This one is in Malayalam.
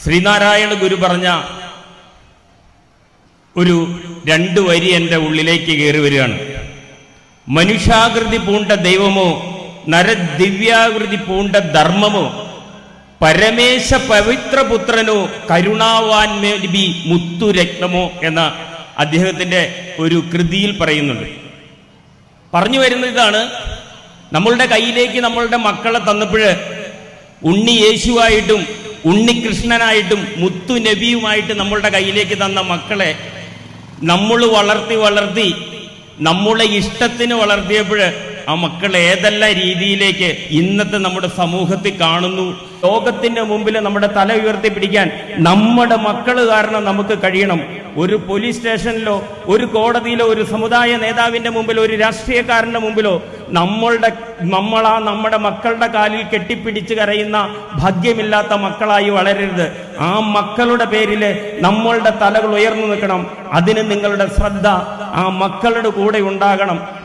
ശ്രീനാരായണ ഗുരു പറഞ്ഞ ഒരു 2 വരി എൻ്റെ ഉള്ളിലേക്ക് കയറി വരികയാണ്. മനുഷ്യാകൃതി പൂണ്ട ദൈവമോ നരദിവ്യാകൃതി പൂണ്ട ധർമ്മമോ പരമേശ പവിത്രപുത്രനോ കരുണാവാൻ മേബി മുത്തുരത്നമോ എന്ന അദ്ദേഹത്തിന്റെ ഒരു കൃതിയിൽ പറയുന്നുണ്ട്. പറഞ്ഞു വരുന്ന ഇതാണ്, നമ്മളുടെ കയ്യിലേക്ക് നമ്മളുടെ മക്കളെ തന്നപ്പോഴ് ഉണ്ണി യേശുവായിട്ടും ഉണ്ണികൃഷ്ണനായിട്ടും മുത്തു നബിയുമായിട്ട് നമ്മളുടെ കയ്യിലേക്ക് തന്ന മക്കളെ നമ്മൾ വളർത്തി നമ്മളെ ഇഷ്ടത്തിന് വളർത്തിയപ്പോൾ ആ മക്കൾ ഏതെല്ലാം രീതിയിലേക്ക് ഇന്നത്തെ നമ്മുടെ സമൂഹത്തിൽ കാണുന്നു. ലോകത്തിന്റെ മുമ്പിൽ നമ്മുടെ തല ഉയർത്തിപ്പിടിക്കാൻ നമ്മുടെ മക്കൾ കാരണം നമുക്ക് കഴിയണം. ഒരു പോലീസ് സ്റ്റേഷനിലോ ഒരു കോടതിയിലോ ഒരു സമുദായ നേതാവിന്റെ മുമ്പിലോ ഒരു രാഷ്ട്രീയക്കാരന്റെ മുമ്പിലോ നമ്മുടെ മക്കളുടെ കാലിൽ കെട്ടിപ്പിടിച്ച് കരയുന്ന ഭാഗ്യമില്ലാത്ത മക്കളായി വളരരുത്. ആ മക്കളുടെ പേരില് നമ്മളുടെ തലകൾ ഉയർന്നു നിൽക്കണം. അതിന് നിങ്ങളുടെ ശ്രദ്ധ ആ മക്കളുടെ കൂടെ ഉണ്ടാകണം.